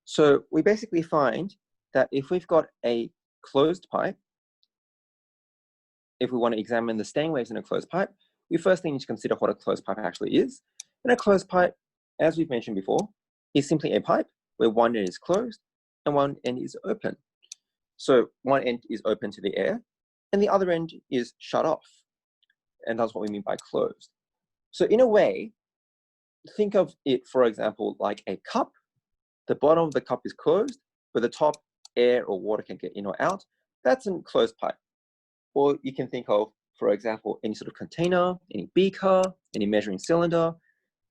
So we basically find that if we've got a closed pipe, if we want to examine the Stang waves in a closed pipe, we firstly need to consider what a closed pipe actually is. And a closed pipe, as we've mentioned before, is simply a pipe where one end is closed and one end is open. So one end is open to the air and the other end is shut off. And that's what we mean by closed. So in a way, think of it, for example, like a cup. The bottom of the cup is closed, but the top, air or water can get in or out. That's a closed pipe. Or you can think of, for example, any sort of container, any beaker, any measuring cylinder,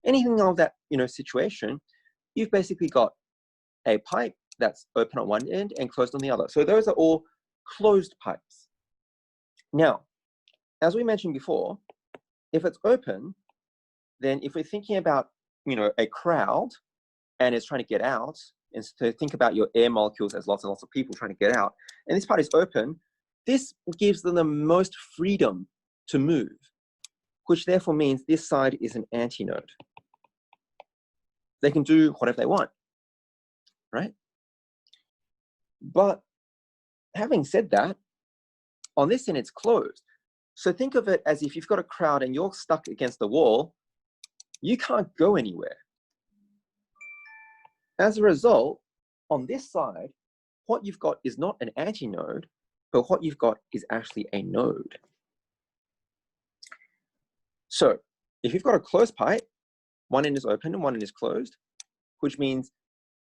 anything of that situation. You've basically got a pipe that's open on one end and closed on the other. So those are all closed pipes. Now, as we mentioned before, if it's open, then if we're thinking about a crowd and it's trying to get out, and so think about your air molecules as lots and lots of people trying to get out, and this part is open, this gives them the most freedom to move, which therefore means this side is an antinode. They can do whatever they want, right? But having said that, on this end it's closed. So think of it as if you've got a crowd and you're stuck against the wall, you can't go anywhere. As a result, on this side, what you've got is not an antinode, but what you've got is actually a node. So if you've got a closed pipe, one end is open and one end is closed, which means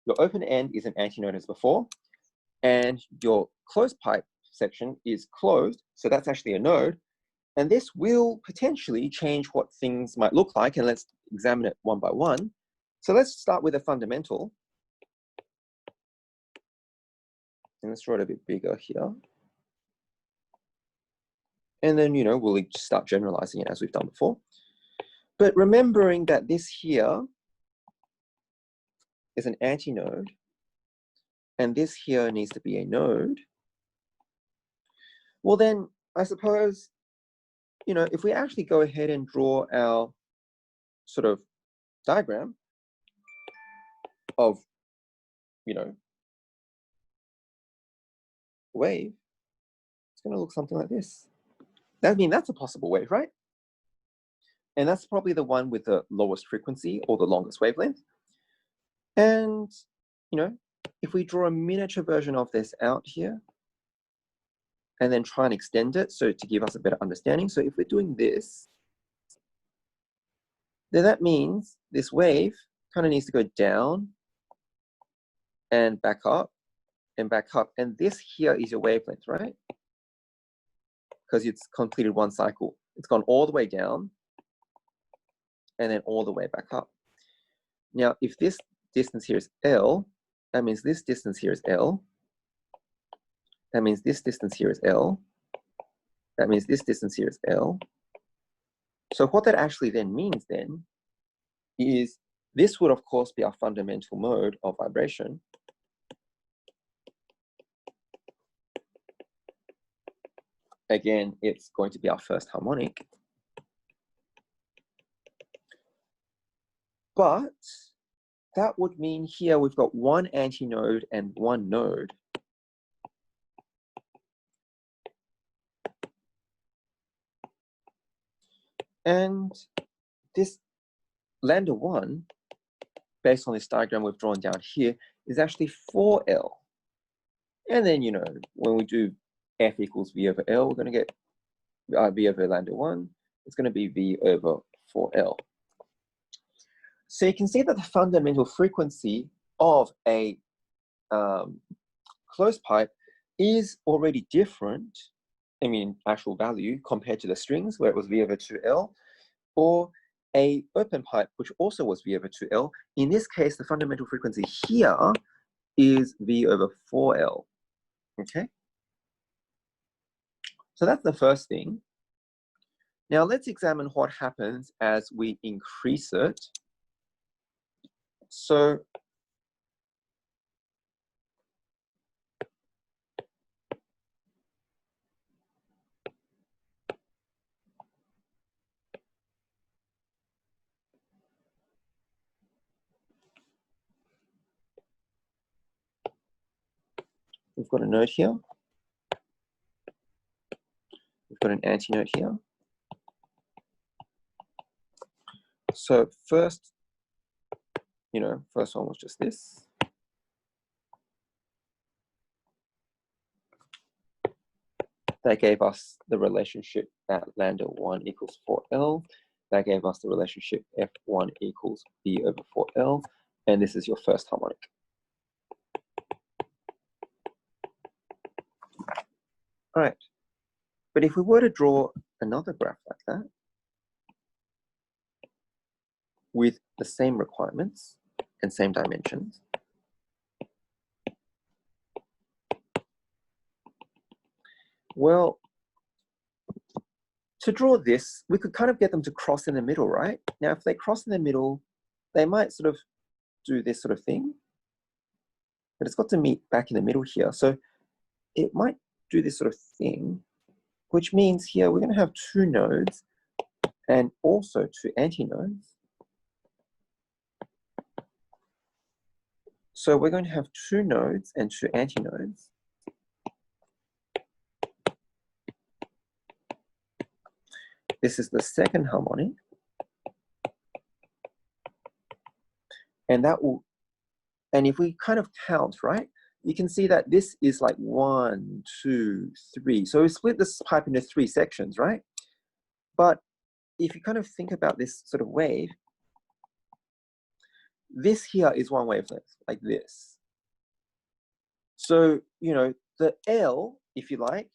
your open end is an antinode as before, and your closed pipe section is closed, so that's actually a node, and this will potentially change what things might look like, and let's examine it one by one. So let's start with a fundamental, and let's draw it a bit bigger here. And then, we'll start generalizing it as we've done before. But remembering that this here is an antinode, and this here needs to be a node, well then, I suppose, if we actually go ahead and draw our sort of diagram of, wave, it's going to look something like this. That's a possible wave, right? And that's probably the one with the lowest frequency or the longest wavelength. And, if we draw a miniature version of this out here, and then try and extend it so to give us a better understanding. So if we're doing this, then that means this wave kind of needs to go down and back up and back up. And this here is your wavelength, right? Because it's completed one cycle. It's gone all the way down and then all the way back up. Now, if this distance here is L, that means this distance here is L. That means this distance here is L. That means this distance here is L. So what that actually then means then is this would of course be our fundamental mode of vibration. Again, it's going to be our first harmonic. But that would mean here we've got one antinode and one node. And this lambda 1, based on this diagram we've drawn down here, is actually 4L. And then, when we do F equals V over L, we're going to get V over lambda 1. It's going to be V over 4L. So you can see that the fundamental frequency of a closed pipe is already different, actual value, compared to the strings where it was V over 2L, or a open pipe which also was V over 2L. In this case, the fundamental frequency here is V over 4L, okay? So that's the first thing. Now let's examine what happens as we increase it. So we've got a node here. We've got an antinode here. So first, first one was just this. That gave us the relationship that lambda 1 equals 4L. That gave us the relationship F1 equals B over 4L. And this is your first harmonic. All right. But if we were to draw another graph like that, with the same requirements and same dimensions, well, to draw this, we could kind of get them to cross in the middle, right? Now, if they cross in the middle, they might sort of do this sort of thing, but it's got to meet back in the middle here. So it might do this sort of thing, which means here we're going to have two nodes and also two antinodes. So we're going to have two nodes and two antinodes. This is the second harmonic. And that will, and if we kind of count, right, you can see that this is like 1, 2, 3. So we split this pipe into 3 sections, right? But if you kind of think about this sort of wave, this here is one wavelength, like this. So, the L, if you like,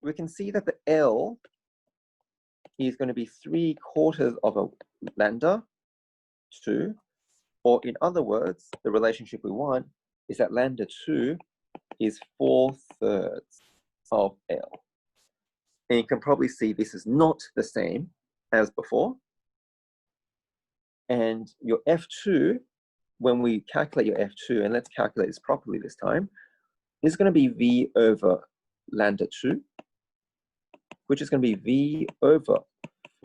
we can see that the L is going to be 3/4 of a lambda 2, or in other words, the relationship we want is that lambda 2 is 4/3 of L. And you can probably see this is not the same as before. And your F2, when we calculate your F2, and let's calculate this properly this time, is going to be V over lambda 2, which is going to be V over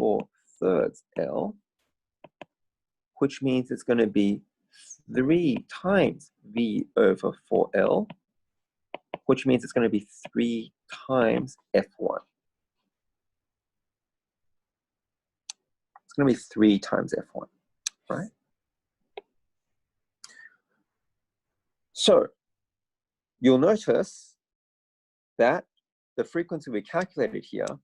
4/3 L, which means it's going to be 3 times V over 4L, which means it's going to be 3 times F1. It's going to be 3 times F1, right? So you'll notice that the frequency we calculated here,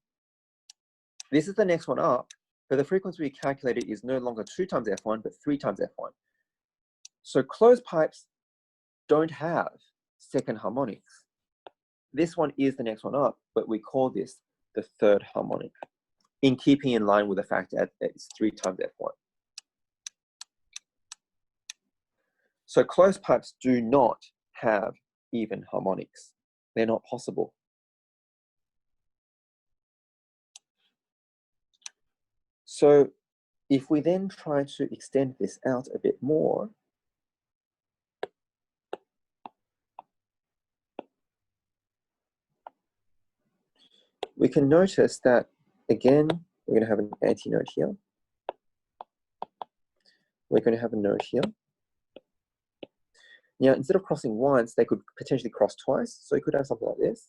this is the next one up, but the frequency we calculated is no longer 2 times F1, but 3 times F1. So closed pipes don't have second harmonics. This one is the next one up, but we call this the third harmonic, in keeping in line with the fact that it's 3 times F1. So closed pipes do not have even harmonics. They're not possible. So if we then try to extend this out a bit more, we can notice that, again, we're going to have an antinode here. We're going to have a node here. Now, instead of crossing once, they could potentially cross twice. So you could have something like this.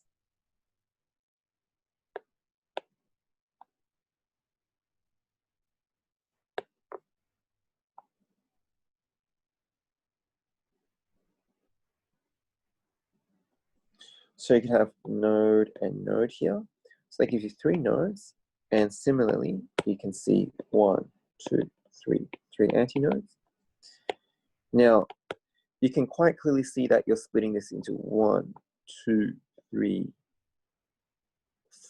So you can have node and node here. So that gives you 3 nodes. And similarly, you can see 1, 2, 3 antinodes. Now, you can quite clearly see that you're splitting this into 1, 2, 3,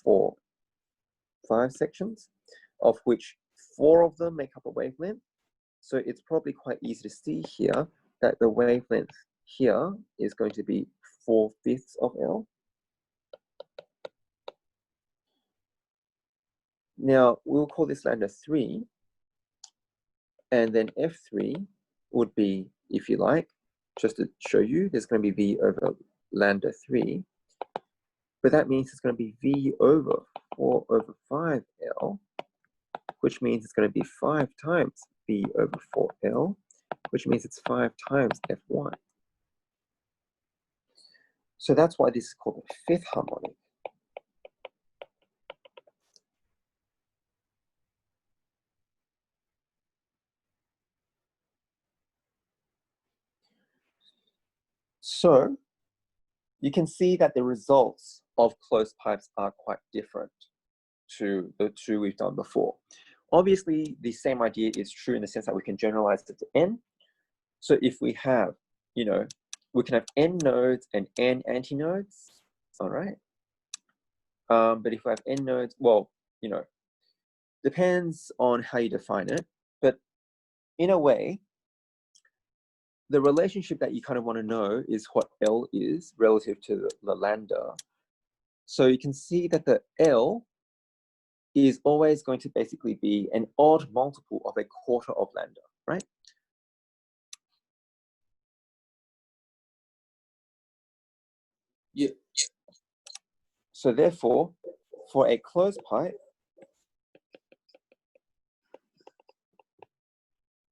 4, 5 sections, of which 4 of them make up a wavelength. So it's probably quite easy to see here that the wavelength here is going to be 4/5 of L. Now, we'll call this lambda 3, and then F3 would be, if you like, just to show you, there's going to be V over lambda 3, but that means it's going to be V over 4 over 5L, which means it's going to be 5 times V over 4L, which means it's 5 times F1. So that's why this is called the fifth harmonic. So you can see that the results of closed pipes are quite different to the two we've done before. Obviously, the same idea is true in the sense that we can generalize it to n. So if we have, you know, we can have n nodes and n antinodes, all right? But if we have n nodes, well, you know, depends on how you define it. But in a way, the relationship that you kind of want to know is what L is relative to the lambda. So you can see that the L is always going to basically be an odd multiple of a quarter of lambda, right? Yeah. So therefore, for a closed pipe,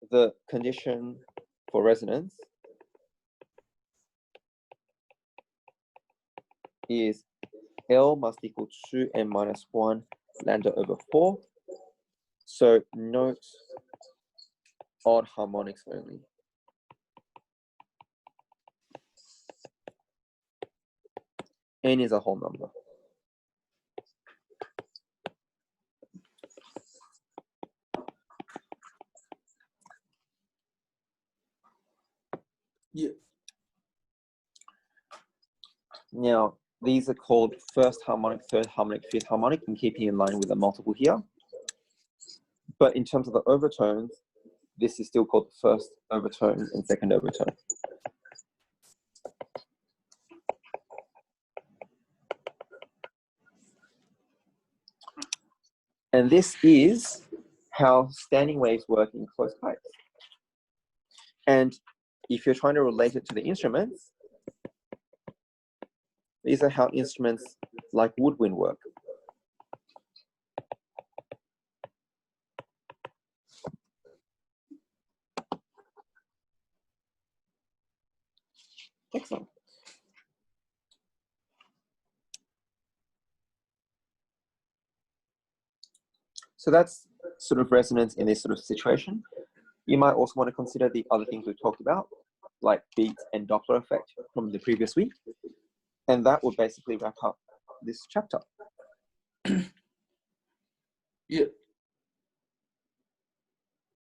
the condition for resonance is L must equal 2n minus 1 lambda over 4. So note odd harmonics only. N is a whole number. Yeah. Now, these are called first harmonic, third harmonic, fifth harmonic, and keeping in line with the multiple here. But in terms of the overtones, this is still called the first overtone and second overtone. And this is how standing waves work in closed pipes. And if you're trying to relate it to the instruments, these are how instruments like woodwind work. Excellent. So that's sort of resonance in this sort of situation. You might also want to consider the other things we've talked about, like beat and Doppler effect from the previous week. And that will basically wrap up this chapter. Yeah.